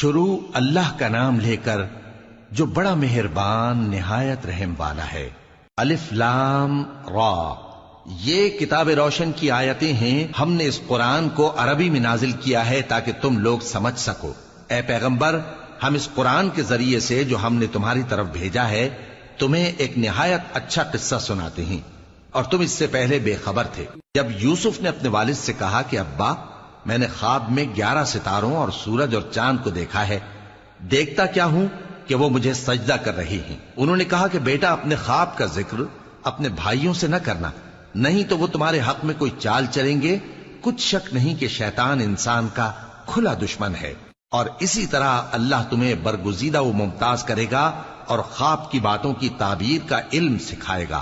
شروع اللہ کا نام لے کر جو بڑا مہربان نہایت رحم والا ہے۔ الف لام را، یہ کتاب روشن کی آیتیں ہیں۔ ہم نے اس قرآن کو عربی میں نازل کیا ہے تاکہ تم لوگ سمجھ سکو۔ اے پیغمبر، ہم اس قرآن کے ذریعے سے جو ہم نے تمہاری طرف بھیجا ہے تمہیں ایک نہایت اچھا قصہ سناتے ہیں، اور تم اس سے پہلے بے خبر تھے۔ جب یوسف نے اپنے والد سے کہا کہ ابا، میں نے خواب میں 11 ستاروں اور سورج اور چاند کو دیکھا ہے، دیکھتا کیا ہوں کہ وہ مجھے سجدہ کر رہی ہیں۔ انہوں نے کہا کہ بیٹا، اپنے خواب کا ذکر اپنے بھائیوں سے نہ کرنا، نہیں تو وہ تمہارے حق میں کوئی چال چلیں گے۔ کچھ شک نہیں کہ شیطان انسان کا کھلا دشمن ہے، اور اسی طرح اللہ تمہیں برگزیدہ و ممتاز کرے گا اور خواب کی باتوں کی تعبیر کا علم سکھائے گا،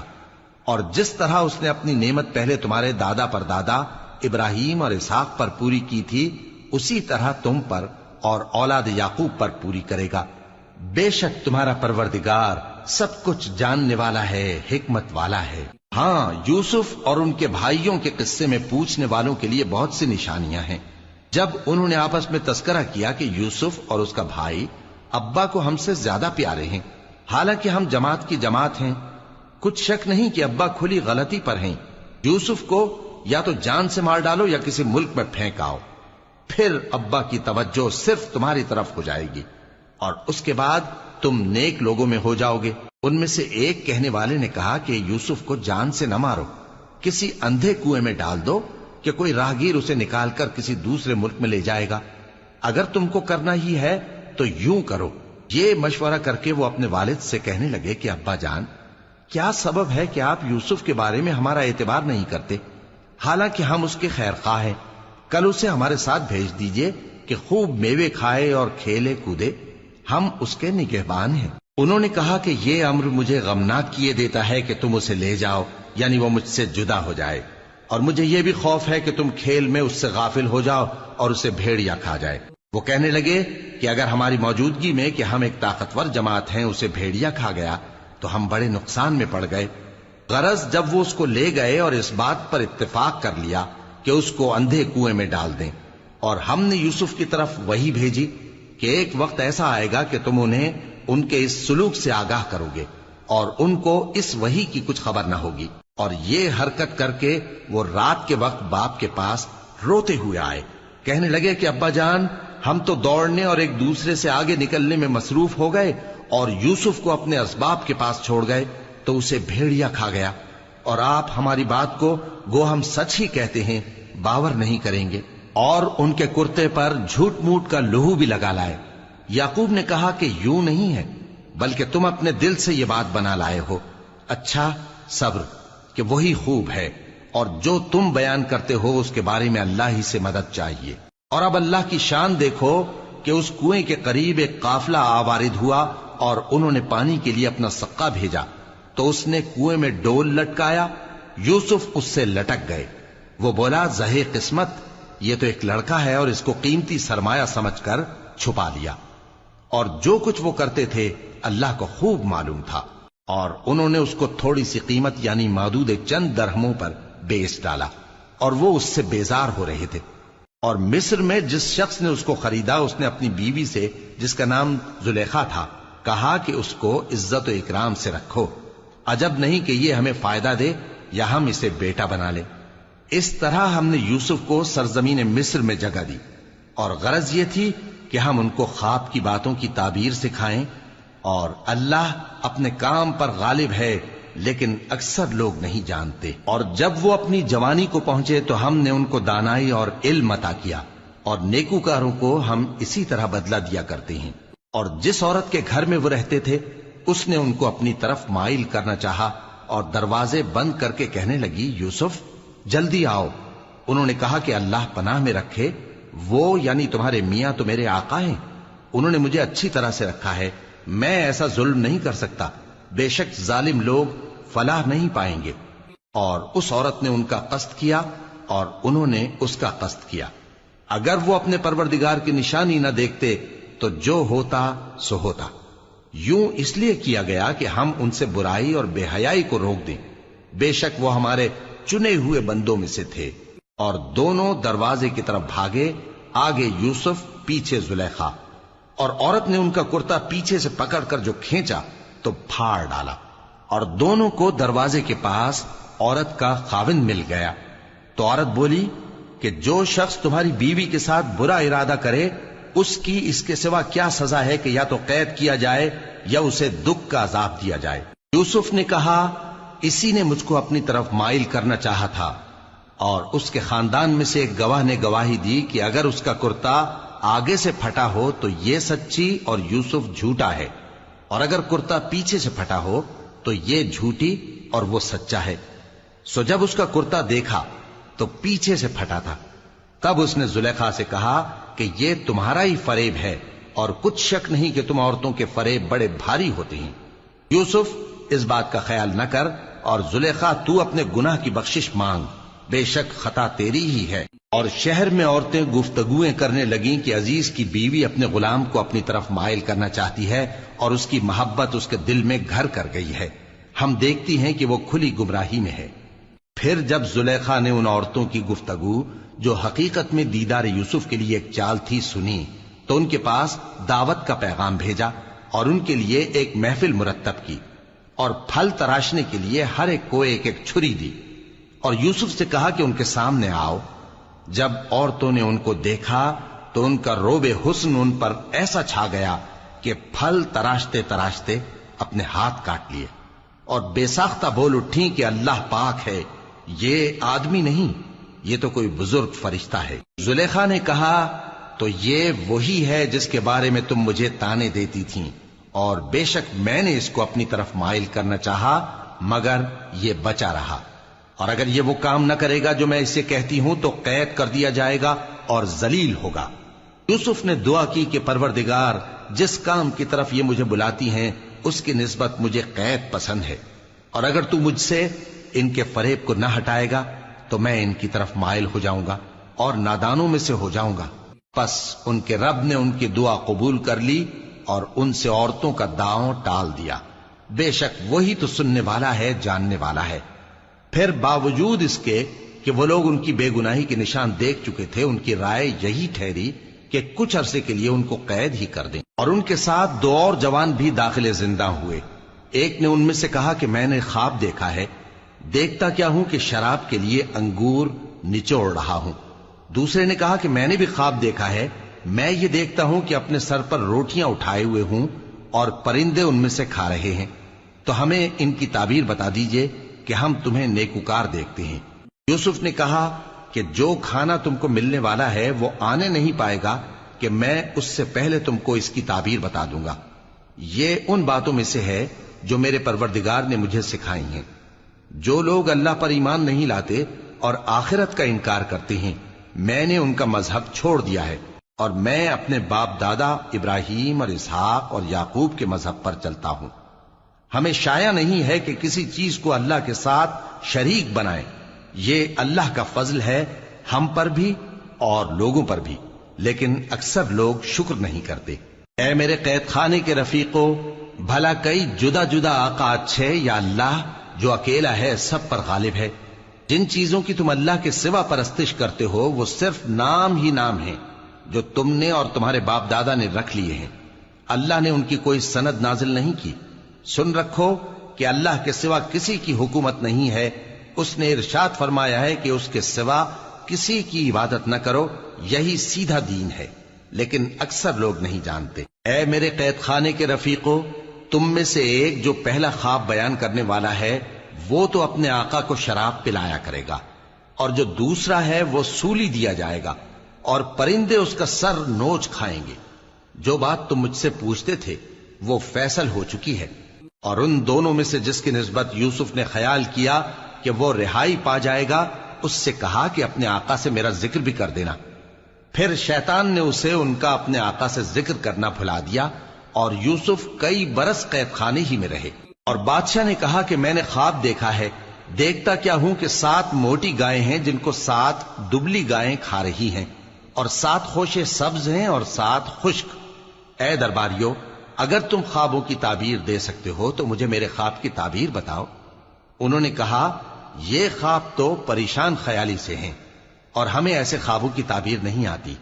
اور جس طرح اس نے اپنی نعمت پہلے تمہارے دادا پر دادا ابراہیم اور اسحاق پر پوری کی تھی، اسی طرح تم پر اور اولاد یعقوب پر پوری کرے گا۔ بے شک تمہارا پروردگار سب کچھ جاننے والا ہے، حکمت والا ہے۔ ہاں، یوسف اور ان کے بھائیوں کے قصے میں پوچھنے والوں کے لیے بہت سی نشانیاں ہیں۔ جب انہوں نے آپس میں تذکرہ کیا کہ یوسف اور اس کا بھائی ابا کو ہم سے زیادہ پیارے ہیں، حالانکہ ہم جماعت کی جماعت ہیں، کچھ شک نہیں کہ ابا کھلی غلطی پر ہیں۔ یوسف کو یا تو جان سے مار ڈالو یا کسی ملک میں پھینک آؤ، پھر ابا کی توجہ صرف تمہاری طرف ہو جائے گی، اور اس کے بعد تم نیک لوگوں میں ہو جاؤ گے۔ ان میں سے ایک کہنے والے نے کہا کہ یوسف کو جان سے نہ مارو، کسی اندھے کنویں میں ڈال دو کہ کوئی راہگیر اسے نکال کر کسی دوسرے ملک میں لے جائے گا۔ اگر تم کو کرنا ہی ہے تو یوں کرو۔ یہ مشورہ کر کے وہ اپنے والد سے کہنے لگے کہ ابا جان، کیا سبب ہے کہ آپ یوسف کے بارے میں ہمارا اعتبار نہیں کرتے؟ حالانکہ ہم اس کے خیر خواہ ہیں، کل اسے ہمارے ساتھ بھیج دیجئے کہ خوب میوے کھائے اور کھیلے کودے، ہم اس کے نگہبان ہیں۔ انہوں نے کہا کہ یہ امر مجھے غمناک کیے دیتا ہے کہ تم اسے لے جاؤ، یعنی وہ مجھ سے جدا ہو جائے، اور مجھے یہ بھی خوف ہے کہ تم کھیل میں اس سے غافل ہو جاؤ اور اسے بھیڑیا کھا جائے۔ وہ کہنے لگے کہ اگر ہماری موجودگی میں کہ ہم ایک طاقتور جماعت ہیں اسے بھیڑیا کھا گیا تو ہم بڑے نقصان میں پڑ گئے۔ غرض جب وہ اس کو لے گئے اور اس بات پر اتفاق کر لیا کہ اس کو اندھے کنویں میں ڈال دیں، اور ہم نے یوسف کی طرف وحی بھیجی کہ ایک وقت ایسا آئے گا کہ تم انہیں ان کے اس سلوک سے آگاہ کرو گے، اور ان کو اس وحی کی کچھ خبر نہ ہوگی۔ اور یہ حرکت کر کے وہ رات کے وقت باپ کے پاس روتے ہوئے آئے، کہنے لگے کہ ابا جان، ہم تو دوڑنے اور ایک دوسرے سے آگے نکلنے میں مصروف ہو گئے اور یوسف کو اپنے اسباب کے پاس چھوڑ گئے تو اسے بھیڑیا کھا گیا، اور آپ ہماری بات کو گو ہم سچ ہی کہتے ہیں باور نہیں کریں گے، اور ان کے کرتے پر جھوٹ موٹ کا لہو بھی لگا لائے۔ یعقوب نے کہا کہ یوں نہیں ہے، بلکہ تم اپنے دل سے یہ بات بنا لائے ہو۔ اچھا، صبر کہ وہی خوب ہے، اور جو تم بیان کرتے ہو اس کے بارے میں اللہ ہی سے مدد چاہیے۔ اور اب اللہ کی شان دیکھو کہ اس کنویں کے قریب ایک قافلہ آوارد ہوا اور انہوں نے پانی کے لیے اپنا سقا بھیجا، تو اس نے کنویں میں ڈول لٹکایا، یوسف اس سے لٹک گئے۔ وہ بولا، زہے قسمت، یہ تو ایک لڑکا ہے، اور اس کو قیمتی سرمایہ سمجھ کر چھپا لیا۔ اور جو کچھ وہ کرتے تھے اللہ کو خوب معلوم تھا، اور انہوں نے اس کو تھوڑی سی قیمت یعنی معدود چند درہموں پر بیچ ڈالا، اور وہ اس سے بیزار ہو رہے تھے۔ اور مصر میں جس شخص نے اس کو خریدا، اس نے اپنی بیوی سے جس کا نام زلیخا تھا کہا کہ اس کو عزت و اکرام سے رکھو، عجب نہیں کہ یہ ہمیں فائدہ دے یا ہم اسے بیٹا بنا لیں۔ اس طرح ہم نے یوسف کو سرزمین مصر میں جگہ دی، اور غرض یہ تھی کہ ہم ان کو خواب کی باتوں کی تعبیر سکھائیں، اور اللہ اپنے کام پر غالب ہے لیکن اکثر لوگ نہیں جانتے۔ اور جب وہ اپنی جوانی کو پہنچے تو ہم نے ان کو دانائی اور علم عطا کیا، اور نیکوکاروں کو ہم اسی طرح بدلہ دیا کرتے ہیں۔ اور جس عورت کے گھر میں وہ رہتے تھے اس نے ان کو اپنی طرف مائل کرنا چاہا، اور دروازے بند کر کے کہنے لگی، یوسف جلدی آؤ۔ انہوں نے کہا کہ اللہ پناہ میں رکھے، وہ یعنی تمہارے میاں تو میرے آقا ہیں، انہوں نے مجھے اچھی طرح سے رکھا ہے، میں ایسا ظلم نہیں کر سکتا، بے شک ظالم لوگ فلاح نہیں پائیں گے۔ اور اس عورت نے ان کا قصد کیا اور انہوں نے اس کا قصد کیا۔ اگر وہ اپنے پروردگار کی نشانی نہ دیکھتے تو جو ہوتا سو ہوتا۔ یوں اس لیے کیا گیا کہ ہم ان سے برائی اور بے حیائی کو روک دیں، بے شک وہ ہمارے چنے ہوئے بندوں میں سے تھے۔ اور دونوں دروازے کی طرف بھاگے، آگے یوسف پیچھے زلیخا، اور عورت نے ان کا کرتا پیچھے سے پکڑ کر جو کھینچا تو پھاڑ ڈالا، اور دونوں کو دروازے کے پاس عورت کا خاوند مل گیا۔ تو عورت بولی کہ جو شخص تمہاری بیوی کے ساتھ برا ارادہ کرے اس کی اس کے سوا کیا سزا ہے کہ یا تو قید کیا جائے یا اسے دکھ کا عذاب دیا جائے۔ یوسف نے کہا اسی نے مجھ کو اپنی طرف مائل کرنا چاہا تھا، اور اس کے خاندان میں سے ایک گواہ نے گواہی دی کہ اگر اس کا کرتا آگے سے پھٹا ہو تو یہ سچی اور یوسف جھوٹا ہے، اور اگر کرتا پیچھے سے پھٹا ہو تو یہ جھوٹی اور وہ سچا ہے۔ سو جب اس کا کرتا دیکھا تو پیچھے سے پھٹا تھا، تب اس نے زلیخا سے کہا کہ یہ تمہارا ہی فریب ہے، اور کچھ شک نہیں کہ تم عورتوں کے فریب بڑے بھاری ہوتے ہیں۔ یوسف اس بات کا خیال نہ کر، اور زلیخا تو اپنے گناہ کی بخشش مانگ، بے شک خطا تیری ہی ہے۔ اور شہر میں عورتیں گفتگویں کرنے لگیں کہ عزیز کی بیوی اپنے غلام کو اپنی طرف مائل کرنا چاہتی ہے اور اس کی محبت اس کے دل میں گھر کر گئی ہے، ہم دیکھتی ہیں کہ وہ کھلی گمراہی میں ہے۔ پھر جب زلیخا نے ان عورتوں کی گفتگو جو حقیقت میں دیدار یوسف کے لیے ایک چال تھی سنی، تو ان کے پاس دعوت کا پیغام بھیجا اور ان کے لیے ایک محفل مرتب کی، اور پھل تراشنے کے لیے ہر ایک کو ایک ایک چھری دی، اور یوسف سے کہا کہ ان کے سامنے آؤ۔ جب عورتوں نے ان کو دیکھا تو ان کا روب حسن ان پر ایسا چھا گیا کہ پھل تراشتے تراشتے اپنے ہاتھ کاٹ لیے، اور بے ساختہ بول اٹھیں کہ اللہ پاک ہے، یہ آدمی نہیں، یہ تو کوئی بزرگ فرشتہ ہے۔ زلیخا نے کہا تو یہ وہی ہے جس کے بارے میں تم مجھے تانے دیتی تھیں، اور بے شک میں نے اس کو اپنی طرف مائل کرنا چاہا مگر یہ بچا رہا، اور اگر یہ وہ کام نہ کرے گا جو میں اسے کہتی ہوں تو قید کر دیا جائے گا اور ذلیل ہوگا۔ یوسف نے دعا کی کہ پروردگار جس کام کی طرف یہ مجھے بلاتی ہیں اس کی نسبت مجھے قید پسند ہے، اور اگر تو مجھ سے ان کے فریب کو نہ ہٹائے گا تو میں ان کی طرف مائل ہو جاؤں گا اور نادانوں میں سے ہو جاؤں گا۔ پس ان کے رب نے ان کی دعا قبول کر لی اور ان سے عورتوں کا داؤں ٹال دیا، بے شک وہی تو سننے والا ہے، جاننے والا ہے۔ پھر باوجود اس کے کہ وہ لوگ ان کی بے گناہی کے نشان دیکھ چکے تھے، ان کی رائے یہی ٹھہری کہ کچھ عرصے کے لیے ان کو قید ہی کر دیں، اور ان کے ساتھ دو اور جوان بھی داخل زندہ ہوئے۔ ایک نے ان میں سے کہا کہ میں نے خواب دیکھا ہے، دیکھتا کیا ہوں کہ شراب کے لیے انگور نچوڑ رہا ہوں۔ دوسرے نے کہا کہ میں نے بھی خواب دیکھا ہے، میں یہ دیکھتا ہوں کہ اپنے سر پر روٹیاں اٹھائے ہوئے ہوں اور پرندے ان میں سے کھا رہے ہیں، تو ہمیں ان کی تعبیر بتا دیجئے کہ ہم تمہیں نیکوکار دیکھتے ہیں۔ یوسف نے کہا کہ جو کھانا تم کو ملنے والا ہے وہ آنے نہیں پائے گا کہ میں اس سے پہلے تم کو اس کی تعبیر بتا دوں گا۔ یہ ان باتوں میں سے ہے جو میرے پروردگار نے مجھے سکھائی ہیں۔ جو لوگ اللہ پر ایمان نہیں لاتے اور آخرت کا انکار کرتے ہیں، میں نے ان کا مذہب چھوڑ دیا ہے، اور میں اپنے باپ دادا ابراہیم اور اسحاق اور یعقوب کے مذہب پر چلتا ہوں۔ ہمیں شایع نہیں ہے کہ کسی چیز کو اللہ کے ساتھ شریک بنائیں، یہ اللہ کا فضل ہے ہم پر بھی اور لوگوں پر بھی، لیکن اکثر لوگ شکر نہیں کرتے۔ اے میرے قید خانے کے رفیقو، بھلا کئی جدا جدا آقا اچھے یا اللہ جو اکیلا ہے سب پر غالب ہے؟ جن چیزوں کی تم اللہ کے سوا پرستش کرتے ہو وہ صرف نام ہی نام ہیں جو تم نے اور تمہارے باپ دادا نے رکھ لیے ہیں، اللہ نے ان کی کوئی سند نازل نہیں کی۔ سن رکھو کہ اللہ کے سوا کسی کی حکومت نہیں ہے، اس نے ارشاد فرمایا ہے کہ اس کے سوا کسی کی عبادت نہ کرو، یہی سیدھا دین ہے، لیکن اکثر لوگ نہیں جانتے۔ اے میرے قید خانے کے رفیقو، تم میں سے ایک جو پہلا خواب بیان کرنے والا ہے وہ تو اپنے آقا کو شراب پلایا کرے گا، اور جو دوسرا ہے وہ سولی دیا جائے گا، اور پرندے اس کا سر نوچ کھائیں گے۔ جو بات تم مجھ سے پوچھتے تھے وہ فیصل ہو چکی ہے، اور ان دونوں میں سے جس کی نسبت یوسف نے خیال کیا کہ وہ رہائی پا جائے گا، اس سے کہا کہ اپنے آقا سے میرا ذکر بھی کر دینا۔ پھر شیطان نے اسے ان کا اپنے آقا سے ذکر کرنا بھلا دیا، اور یوسف کئی برس قید خانے ہی میں رہے۔ اور بادشاہ نے کہا کہ میں نے خواب دیکھا ہے، دیکھتا کیا ہوں کہ 7 موٹی گائیں ہیں جن کو 7 دبلی گائیں کھا رہی ہیں، اور 7 خوشے سبز ہیں اور 7 خشک۔ اے درباریو، اگر تم خوابوں کی تعبیر دے سکتے ہو تو مجھے میرے خواب کی تعبیر بتاؤ۔ انہوں نے کہا یہ خواب تو پریشان خیالی سے ہیں، اور ہمیں ایسے خوابوں کی تعبیر نہیں آتی۔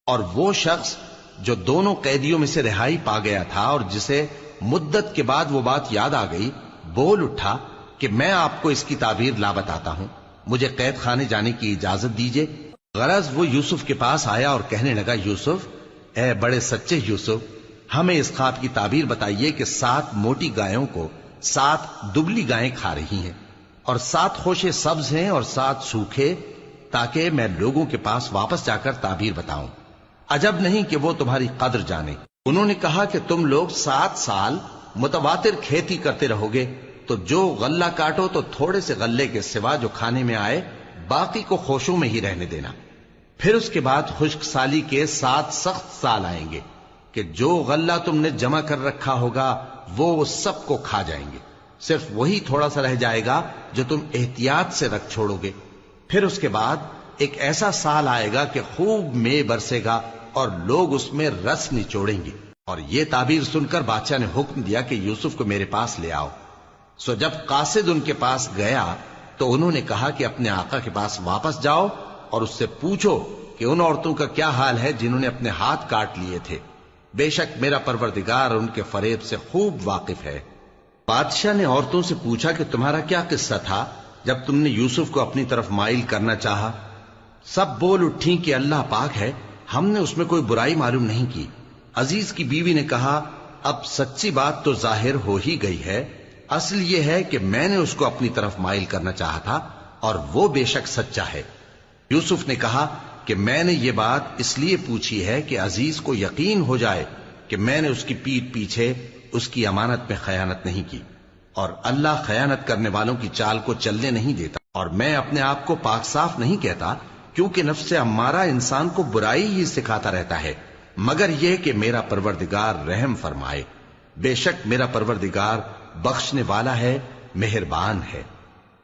اور وہ شخص جو دونوں قیدیوں میں سے رہائی پا گیا تھا اور جسے مدت کے بعد وہ بات یاد آ گئی، بول اٹھا کہ میں آپ کو اس کی تعبیر لا بتاتا ہوں، مجھے قید خانے جانے کی اجازت دیجیے۔ غرض وہ یوسف کے پاس آیا اور کہنے لگا، یوسف، اے بڑے سچے یوسف، ہمیں اس خواب کی تعبیر بتائیے کہ 7 موٹی گایوں کو 7 دبلی گائیں کھا رہی ہیں، اور 7 خوشے سبز ہیں اور 7 سوکھے، تاکہ میں لوگوں کے پاس واپس جا کر تعبیر بتاؤں۔ عجب نہیں کہ وہ تمہاری قدر جانے۔ انہوں نے کہا کہ تم لوگ 7 سال متواتر کھیتی کرتے رہو گے، تو جو غلہ کاٹو تو تھوڑے سے غلے کے سوا جو کھانے میں آئے باقی کو خوشوں میں ہی رہنے دینا۔ پھر اس کے بعد خشک سالی کے 7 سخت سال آئیں گے کہ جو غلہ تم نے جمع کر رکھا ہوگا وہ سب کو کھا جائیں گے، صرف وہی تھوڑا سا رہ جائے گا جو تم احتیاط سے رکھ چھوڑو گے۔ پھر اس کے بعد ایک ایسا سال آئے گا کہ خوب مے برسے گا اور لوگ اس میں رس نچوڑیں گے۔ اور یہ تعبیر سن کر بادشاہ نے حکم دیا کہ یوسف کو میرے پاس لے آؤ۔ سو جب قاصد ان کے پاس گیا تو انہوں نے کہا کہ اپنے آقا کے پاس واپس جاؤ اور اس سے پوچھو کہ ان عورتوں کا کیا حال ہے جنہوں نے اپنے ہاتھ کاٹ لیے تھے، بے شک میرا پروردگار ان کے فریب سے خوب واقف ہے۔ بادشاہ نے عورتوں سے پوچھا کہ تمہارا کیا قصہ تھا جب تم نے یوسف کو اپنی طرف مائل کرنا چاہا؟ سب بول اٹھیں کہ اللہ پاک ہے، ہم نے اس میں کوئی برائی معلوم نہیں کی۔ عزیز کی بیوی نے کہا، اب سچی بات تو ظاہر ہو ہی گئی ہے، اصل یہ ہے کہ میں نے اس کو اپنی طرف مائل کرنا چاہا تھا اور وہ بے شک سچا ہے۔ یوسف نے کہا کہ میں نے یہ بات اس لیے پوچھی ہے کہ عزیز کو یقین ہو جائے کہ میں نے اس کی پیٹھ پیچھے اس کی امانت میں خیانت نہیں کی، اور اللہ خیانت کرنے والوں کی چال کو چلنے نہیں دیتا، اور میں اپنے آپ کو پاک صاف نہیں کہتا، کیونکہ نفس امارہ انسان کو برائی ہی سکھاتا رہتا ہے، مگر یہ کہ میرا پروردگار رحم فرمائے، بے شک میرا پروردگار بخشنے والا ہے، مہربان ہے۔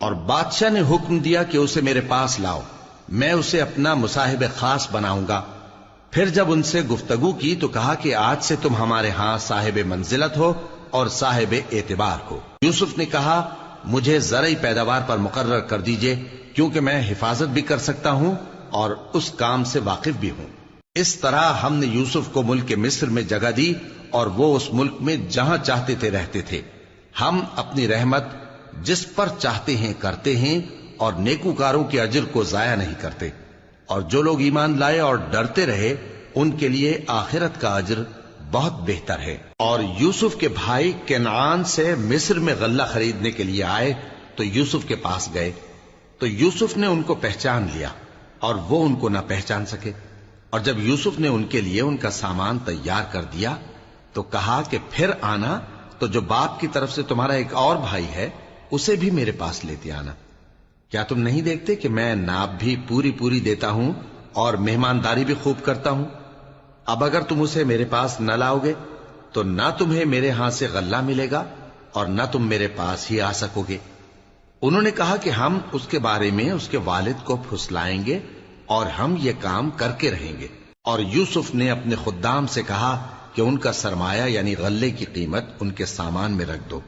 اور بادشاہ نے حکم دیا کہ اسے میرے پاس لاؤ، میں اسے اپنا مصاحب خاص بناؤں گا۔ پھر جب ان سے گفتگو کی تو کہا کہ آج سے تم ہمارے ہاں صاحب منزلت ہو اور صاحب اعتبار ہو۔ یوسف نے کہا، مجھے زرعی پیداوار پر مقرر کر دیجئے، کیونکہ میں حفاظت بھی کر سکتا ہوں اور اس کام سے واقف بھی ہوں۔ اس طرح ہم نے یوسف کو ملک مصر میں جگہ دی اور وہ اس ملک میں جہاں چاہتے تھے رہتے تھے۔ ہم اپنی رحمت جس پر چاہتے ہیں کرتے ہیں اور نیکوکاروں کے اجر کو ضائع نہیں کرتے، اور جو لوگ ایمان لائے اور ڈرتے رہے ان کے لیے آخرت کا اجر بہت بہتر ہے۔ اور یوسف کے بھائی کنعان سے مصر میں غلہ خریدنے کے لیے آئے تو یوسف کے پاس گئے، تو یوسف نے ان کو پہچان لیا اور وہ ان کو نہ پہچان سکے۔ اور جب یوسف نے ان کے لیے ان کا سامان تیار کر دیا تو کہا کہ پھر آنا تو جو باپ کی طرف سے تمہارا ایک اور بھائی ہے اسے بھی میرے پاس لیتے آنا۔ کیا تم نہیں دیکھتے کہ میں ناب بھی پوری پوری دیتا ہوں اور مہمانداری بھی خوب کرتا ہوں؟ اب اگر تم اسے میرے پاس نہ لاؤ گے تو نہ تمہیں میرے ہاں سے غلہ ملے گا اور نہ تم میرے پاس ہی آ سکو گے۔ انہوں نے کہا کہ ہم اس کے بارے میں اس کے والد کو پھسلائیں گے اور ہم یہ کام کر کے رہیں گے۔ اور یوسف نے اپنے خدام سے کہا کہ ان کا سرمایہ یعنی غلے کی قیمت ان کے سامان میں رکھ دو۔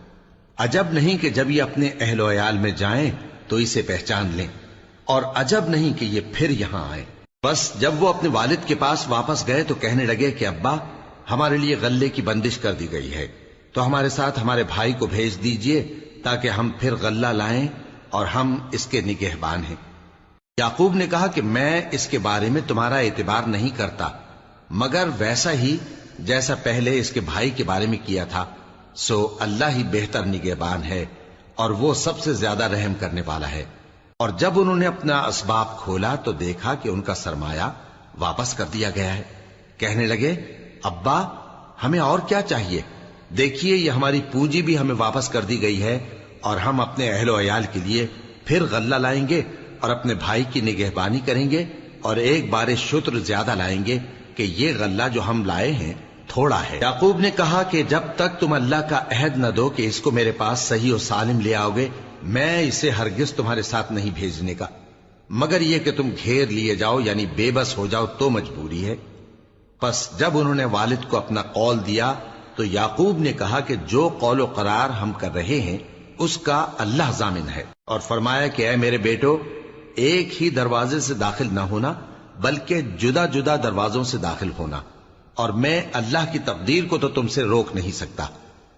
عجب نہیں کہ جب یہ اپنے اہل و عیال میں جائیں تو اسے پہچان لیں، اور عجب نہیں کہ یہ پھر یہاں آئیں۔ بس جب وہ اپنے والد کے پاس واپس گئے تو کہنے لگے کہ ابا، ہمارے لیے غلے کی بندش کر دی گئی ہے، تو ہمارے ساتھ ہمارے بھائی کو بھیج دیجئے تاکہ ہم پھر غلہ لائیں اور ہم اس کے نگہبان ہیں۔ یعقوب نے کہا کہ میں اس کے بارے میں تمہارا اعتبار نہیں کرتا، مگر ویسا ہی جیسا پہلے اس کے بھائی کے بارے میں کیا تھا، سو اللہ ہی بہتر نگہبان ہے اور وہ سب سے زیادہ رحم کرنے والا ہے۔ اور جب انہوں نے اپنا اسباب کھولا تو دیکھا کہ ان کا سرمایہ واپس کر دیا گیا ہے۔ کہنے لگے، ابا ہمیں اور کیا چاہیے؟ دیکھیے یہ ہماری پونجی بھی ہمیں واپس کر دی گئی ہے، اور ہم اپنے اہل و عیال کے لیے پھر غلہ لائیں گے اور اپنے بھائی کی نگہبانی کریں گے، اور ایک بار شتر زیادہ لائیں گے کہ یہ غلہ جو ہم لائے ہیں تھوڑا ہے۔ یعقوب نے کہا کہ جب تک تم اللہ کا عہد نہ دو کہ اس کو میرے پاس صحیح و سالم لے آؤ گے، میں اسے ہرگز تمہارے ساتھ نہیں بھیجنے کا، مگر یہ کہ تم گھیر لیے جاؤ یعنی بے بس ہو جاؤ تو مجبوری ہے۔ پس جب انہوں نے والد کو اپنا قول دیا تو یعقوب نے کہا کہ جو قول و قرار ہم کر رہے ہیں اس کا اللہ ضامن ہے، اور فرمایا کہ اے میرے بیٹو، ایک ہی دروازے سے داخل نہ ہونا بلکہ جدا جدا دروازوں سے داخل ہونا، اور میں اللہ کی تقدیر کو تو تم سے روک نہیں سکتا.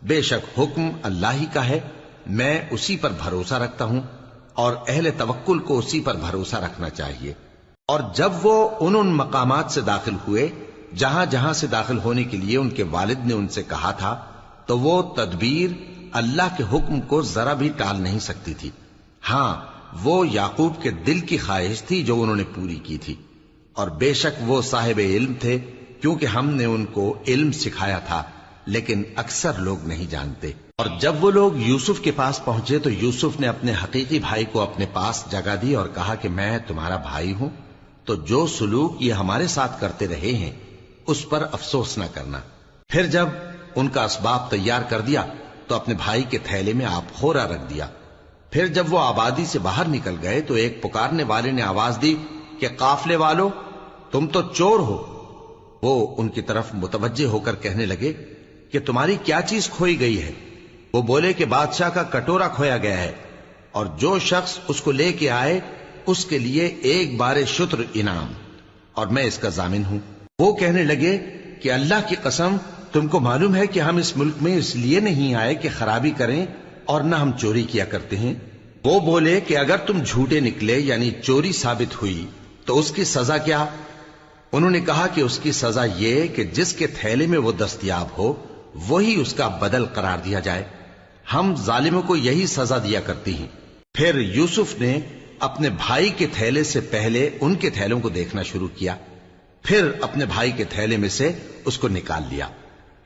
بے شک حکم اللہ ہی کا ہے، میں اسی پر بھروسہ رکھتا ہوں، اور اہل توکل کو اسی پر بھروسہ رکھنا چاہیے. اور جب وہ ان مقامات سے داخل ہوئے جہاں جہاں سے داخل ہونے کے لیے ان کے والد نے ان سے کہا تھا، تو وہ تدبیر اللہ کے حکم کو ذرا بھی ٹال نہیں سکتی تھی. ہاں، وہ یعقوب کے دل کی خواہش تھی جو انہوں نے پوری کی تھی، اور بے شک وہ صاحب علم تھے، کیونکہ ہم نے ان کو علم سکھایا تھا، لیکن اکثر لوگ نہیں جانتے. اور جب وہ لوگ یوسف کے پاس پہنچے تو یوسف نے اپنے حقیقی بھائی کو اپنے پاس جگہ دی اور کہا کہ میں تمہارا بھائی ہوں، تو جو سلوک یہ ہمارے ساتھ کرتے رہے ہیں اس پر افسوس نہ کرنا. پھر جب ان کا اسباب تیار کر دیا تو اپنے بھائی کے تھیلے میں آپ خورا رکھ دیا. پھر جب وہ آبادی سے باہر نکل گئے تو ایک پکارنے والے نے آواز دی کہ قافلے والو، تم تو چور ہو. وہ ان کی طرف متوجہ ہو کر کہنے لگے کہ تمہاری کیا چیز کھوئی گئی ہے؟ وہ بولے کہ بادشاہ کا کٹورا کھویا گیا ہے، اور جو شخص اس کو لے کے آئے اس کے لیے ایک بار شتر انعام، اور میں اس کا ضامن ہوں. وہ کہنے لگے کہ اللہ کی قسم، تم کو معلوم ہے کہ ہم اس ملک میں اس لیے نہیں آئے کہ خرابی کریں اور نہ ہم چوری کیا کرتے ہیں. وہ بولے کہ اگر تم جھوٹے نکلے یعنی چوری ثابت ہوئی تو اس کی سزا کیا؟ انہوں نے کہا کہ اس کی سزا یہ کہ جس کے تھیلے میں وہ دستیاب ہو وہی اس کا بدل قرار دیا جائے. ہم ظالموں کو یہی سزا دیا کرتی ہیں. پھر یوسف نے اپنے بھائی کے تھیلے سے پہلے ان کے تھیلوں کو دیکھنا شروع کیا، پھر اپنے بھائی کے تھیلے میں سے اس کو نکال لیا.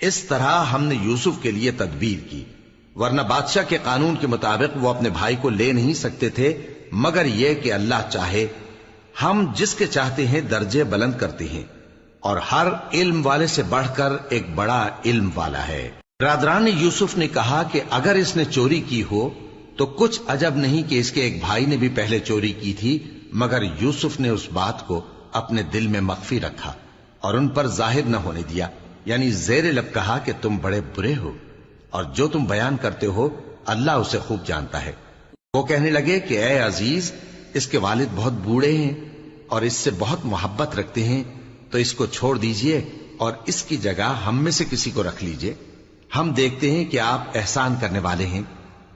اس طرح ہم نے یوسف کے لیے تدبیر کی، ورنہ بادشاہ کے قانون کے مطابق وہ اپنے بھائی کو لے نہیں سکتے تھے مگر یہ کہ اللہ چاہے. ہم جس کے چاہتے ہیں درجے بلند کرتے ہیں، اور ہر علم والے سے بڑھ کر ایک بڑا علم والا ہے. برادران یوسف نے کہا کہ اگر اس نے چوری کی ہو تو کچھ عجب نہیں کہ اس کے ایک بھائی نے بھی پہلے چوری کی تھی، مگر یوسف نے اس بات کو اپنے دل میں مخفی رکھا اور ان پر ظاہر نہ ہونے دیا. یعنی زیر لب کہا کہ تم بڑے برے ہو، اور جو تم بیان کرتے ہو اللہ اسے خوب جانتا ہے. وہ کہنے لگے کہ اے عزیز، اس کے والد بہت بوڑھے ہیں اور اس سے بہت محبت رکھتے ہیں، تو اس کو چھوڑ دیجئے اور اس کی جگہ ہم میں سے کسی کو رکھ لیجئے. ہم دیکھتے ہیں کہ آپ احسان کرنے والے ہیں.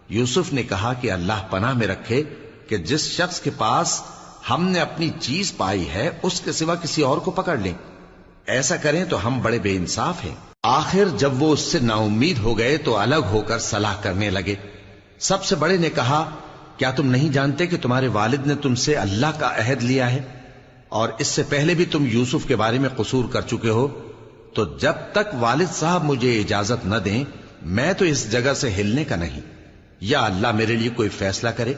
یوسف نے کہا کہ اللہ پناہ میں رکھے کہ جس شخص کے پاس ہم نے اپنی چیز پائی ہے اس کے سوا کسی اور کو پکڑ لیں. ایسا کریں تو ہم بڑے بے انصاف ہیں. آخر جب وہ اس سے نا امید ہو گئے تو الگ ہو کر صلاح کرنے لگے. سب سے بڑے نے کہا کیا تم نہیں جانتے کہ تمہارے والد نے تم سے اللہ کا عہد لیا ہے، اور اس سے پہلے بھی تم یوسف کے بارے میں قصور کر چکے ہو؟ تو جب تک والد صاحب مجھے اجازت نہ دیں میں تو اس جگہ سے ہلنے کا نہیں. یا اللہ میرے لیے کوئی فیصلہ کرے،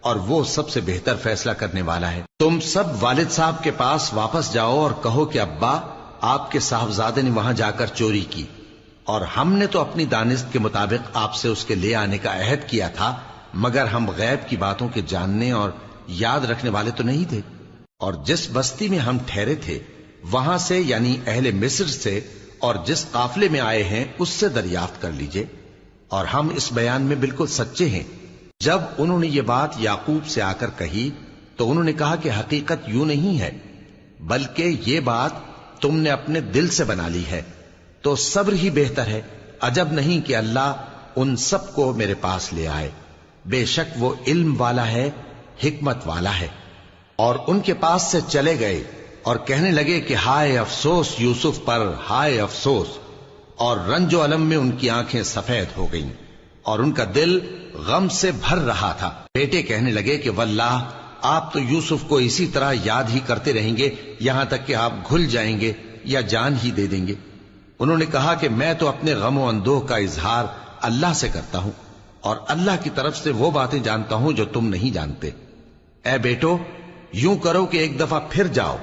اور وہ سب سے بہتر فیصلہ کرنے والا ہے. تم سب والد صاحب کے پاس واپس جاؤ اور کہو کہ ابا، آپ کے صاحبزادے نے وہاں جا کر چوری کی، اور ہم نے تو اپنی دانست کے مطابق آپ سے اس کے لے آنے کا عہد کیا تھا، مگر ہم غیب کی باتوں کے جاننے اور یاد رکھنے والے تو نہیں تھے. اور جس بستی میں ہم ٹھہرے تھے وہاں سے یعنی اہل مصر سے اور جس قافلے میں آئے ہیں اس سے دریافت کر لیجئے، اور ہم اس بیان میں بالکل سچے ہیں. جب انہوں نے یہ بات یعقوب سے آ کر کہی تو انہوں نے کہا کہ حقیقت یوں نہیں ہے، بلکہ یہ بات تم نے اپنے دل سے بنا لی ہے، تو صبر ہی بہتر ہے. عجب نہیں کہ اللہ ان سب کو میرے پاس لے آئے. بے شک وہ علم والا ہے، حکمت والا ہے. اور ان کے پاس سے چلے گئے اور کہنے لگے کہ ہائے افسوس یوسف پر، ہائے افسوس. اور رنج و الم میں ان کی آنکھیں سفید ہو گئیں اور ان کا دل غم سے بھر رہا تھا. بیٹے کہنے لگے کہ واللہ آپ تو یوسف کو اسی طرح یاد ہی کرتے رہیں گے یہاں تک کہ آپ گھل جائیں گے یا جان ہی دے دیں گے. انہوں نے کہا کہ میں تو اپنے غم و اندوہ کا اظہار اللہ سے کرتا ہوں، اور اللہ کی طرف سے وہ باتیں جانتا ہوں جو تم نہیں جانتے. اے بیٹو، یوں کرو کہ ایک دفعہ پھر جاؤ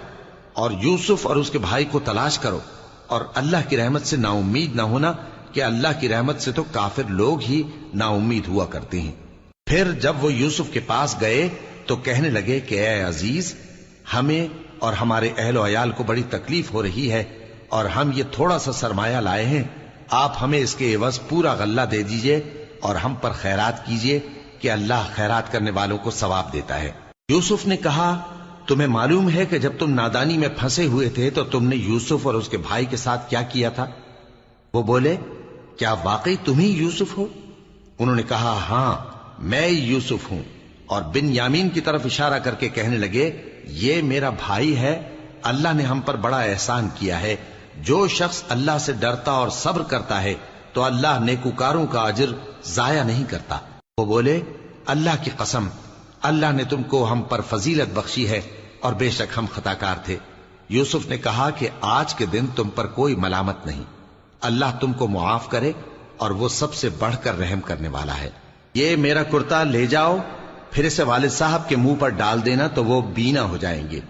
اور یوسف اور اس کے بھائی کو تلاش کرو، اور اللہ کی رحمت سے نا امید نہ ہونا کہ اللہ کی رحمت سے تو کافر لوگ ہی نا امید ہوا کرتے ہیں. پھر جب وہ یوسف کے پاس گئے تو کہنے لگے کہ اے عزیز، ہمیں اور ہمارے اہل و عیال کو بڑی تکلیف ہو رہی ہے، اور ہم یہ تھوڑا سا سرمایہ لائے ہیں، آپ ہمیں اس کے عوض پورا غلہ دے دیجئے اور ہم پر خیرات کیجئے کہ اللہ خیرات کرنے والوں کو ثواب دیتا ہے. یوسف نے کہا تمہیں معلوم ہے کہ جب تم نادانی میں پھنسے ہوئے تھے تو تم نے یوسف اور اس کے بھائی کے ساتھ کیا کیا تھا؟ وہ بولے کیا واقعی تم ہی یوسف ہو؟ انہوں نے کہا ہاں میں یوسف ہوں، اور بن یامین کی طرف اشارہ کر کے کہنے لگے یہ میرا بھائی ہے، اللہ نے ہم پر بڑا احسان کیا ہے، جو شخص اللہ سے ڈرتا اور صبر کرتا ہے تو اللہ نیکوکاروں کا اجر ضائع نہیں کرتا۔ وہ بولے اللہ کی قسم اللہ نے تم کو ہم پر فضیلت بخشی ہے اور بے شک ہم خطاکار تھے۔ یوسف نے کہا کہ آج کے دن تم پر کوئی ملامت نہیں، اللہ تم کو معاف کرے اور وہ سب سے بڑھ کر رحم کرنے والا ہے۔ یہ میرا کرتا لے جاؤ، پھر اسے والد صاحب کے منہ پر ڈال دینا تو وہ بینا ہو جائیں گے،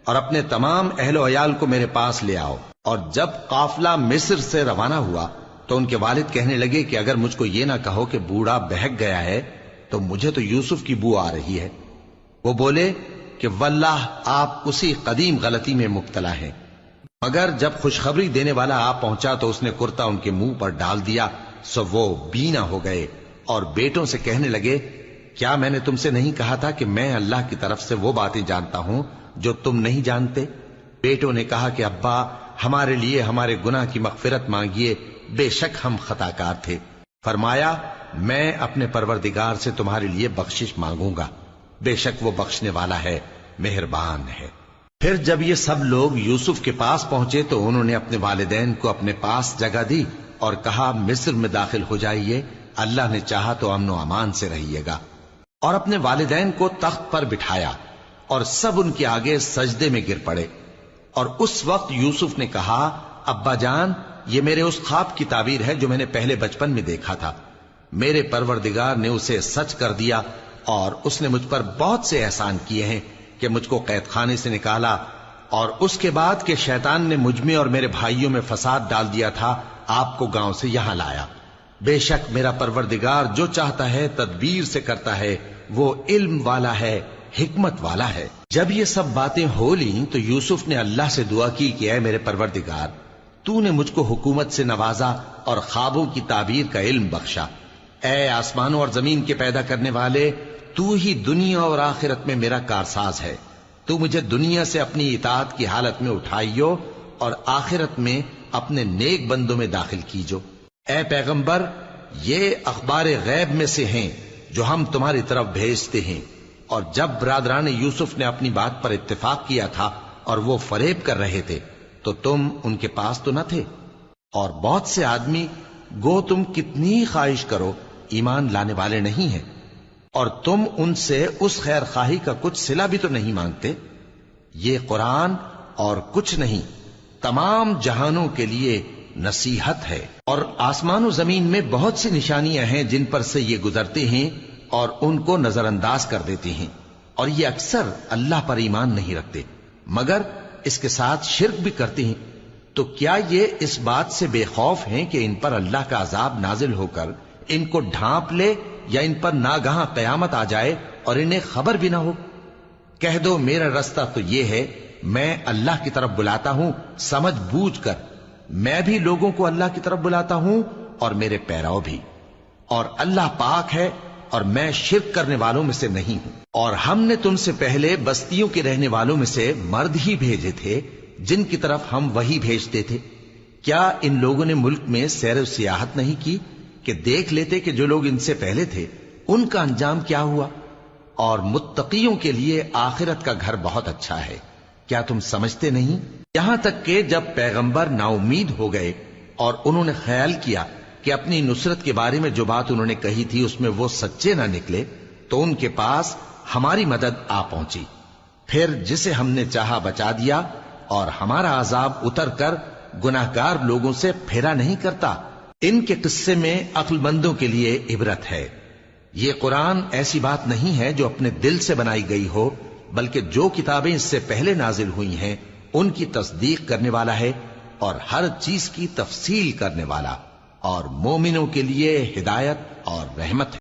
اور اپنے تمام اہل و عیال کو میرے پاس لے آؤ۔ اور جب قافلہ مصر سے روانہ ہوا تو ان کے والد کہنے لگے کہ اگر مجھ کو یہ نہ کہو کہ بوڑھا بہک گیا ہے تو مجھے تو یوسف کی بو آ رہی ہے۔ وہ بولے کہ واللہ آپ اسی قدیم غلطی میں مبتلا ہیں۔ مگر جب خوشخبری دینے والا آپ پہنچا تو اس نے کرتا ان کے منہ پر ڈال دیا، سو وہ بینا ہو گئے اور بیٹوں سے کہنے لگے کیا میں نے تم سے نہیں کہا تھا کہ میں اللہ کی طرف سے وہ باتیں جانتا ہوں جو تم نہیں جانتے؟ بیٹوں نے کہا کہ ابا ہمارے لیے ہمارے گناہ کی مغفرت مانگیے، بے شک ہم خطاکار تھے۔ فرمایا میں اپنے پروردگار سے تمہارے لیے بخشش مانگوں گا، بے شک وہ بخشنے والا ہے، مہربان ہے۔ پھر جب یہ سب لوگ یوسف کے پاس پہنچے تو انہوں نے اپنے والدین کو اپنے پاس جگہ دی اور کہا مصر میں داخل ہو جائیے، اللہ نے چاہا تو امن و امان سے رہیے گا۔ اور اپنے والدین کو تخت پر بٹھایا اور سب ان کے آگے سجدے میں گر پڑے۔ اور اس وقت یوسف نے کہا ابا جان یہ میرے اس خواب کی تعبیر ہے جو میں نے پہلے بچپن میں دیکھا تھا، میرے پروردگار نے اسے سچ کر دیا اور اس نے مجھ پر بہت سے احسان کیے ہیں کہ مجھ کو قید خانے سے نکالا، اور اس کے بعد کہ شیطان نے مجھ میں اور میرے بھائیوں میں فساد ڈال دیا تھا آپ کو گاؤں سے یہاں لایا۔ بے شک میرا پروردگار جو چاہتا ہے تدبیر سے کرتا ہے، وہ علم والا ہے، حکمت والا ہے۔ جب یہ سب باتیں ہو لیں تو یوسف نے اللہ سے دعا کی کہ اے میرے پروردگار تو نے مجھ کو حکومت سے نوازا اور خوابوں کی تعبیر کا علم بخشا۔ اے آسمانوں اور زمین کے پیدا کرنے والے، تو ہی دنیا اور آخرت میں میرا کارساز ہے، تو مجھے دنیا سے اپنی اطاعت کی حالت میں اٹھائیو اور آخرت میں اپنے نیک بندوں میں داخل کیجو۔ اے پیغمبر یہ اخبار غیب میں سے ہیں جو ہم تمہاری طرف بھیجتے ہیں۔ اور جب برادران یوسف نے اپنی بات پر اتفاق کیا تھا اور وہ فریب کر رہے تھے تو تم ان کے پاس تو نہ تھے، اور بہت سے آدمی گو تم کتنی خواہش کرو ایمان لانے والے نہیں ہیں، اور تم ان سے اس خیر خواہی کا کچھ صلہ بھی تو نہیں مانگتے۔ یہ قرآن اور کچھ نہیں تمام جہانوں کے لیے نصیحت ہے، اور آسمان و زمین میں بہت سی نشانیاں ہیں جن پر سے یہ گزرتے ہیں اور ان کو نظر انداز کر دیتے ہیں، اور یہ اکثر اللہ پر ایمان نہیں رکھتے مگر اس کے ساتھ شرک بھی کرتے ہیں۔ تو کیا یہ اس بات سے بے خوف ہیں کہ ان پر اللہ کا عذاب نازل ہو کر ان کو ڈھانپ لے یا ان پر ناگہاں قیامت آ جائے اور انہیں خبر بھی نہ ہو؟ کہہ دو میرا رستہ تو یہ ہے، میں اللہ کی طرف بلاتا ہوں سمجھ بوجھ کر، میں بھی لوگوں کو اللہ کی طرف بلاتا ہوں اور میرے پیراؤ بھی، اور اللہ پاک ہے اور میں شرک کرنے والوں میں سے نہیں ہوں۔ اور ہم نے تم سے پہلے بستیوں کے رہنے والوں میں سے مرد ہی بھیجے تھے جن کی طرف ہم وہی بھیجتے تھے۔ کیا ان لوگوں نے ملک میں سیر و سیاحت نہیں کی کہ دیکھ لیتے کہ جو لوگ ان سے پہلے تھے ان کا انجام کیا ہوا؟ اور متقیوں کے لیے آخرت کا گھر بہت اچھا ہے، کیا تم سمجھتے نہیں؟ یہاں تک کہ جب پیغمبر نا امید ہو گئے اور انہوں نے خیال کیا کہ اپنی نصرت کے بارے میں جو بات انہوں نے کہی تھی اس میں وہ سچے نہ نکلے، تو ان کے پاس ہماری مدد آ پہنچی، پھر جسے ہم نے چاہا بچا دیا، اور ہمارا عذاب اتر کر گناہگار لوگوں سے پھیرا نہیں کرتا۔ ان کے قصے میں عقل مندوں کے لیے عبرت ہے۔ یہ قرآن ایسی بات نہیں ہے جو اپنے دل سے بنائی گئی ہو، بلکہ جو کتابیں اس سے پہلے نازل ہوئی ہیں ان کی تصدیق کرنے والا ہے اور ہر چیز کی تفصیل کرنے والا، اور مومنوں کے لیے ہدایت اور رحمت ہے۔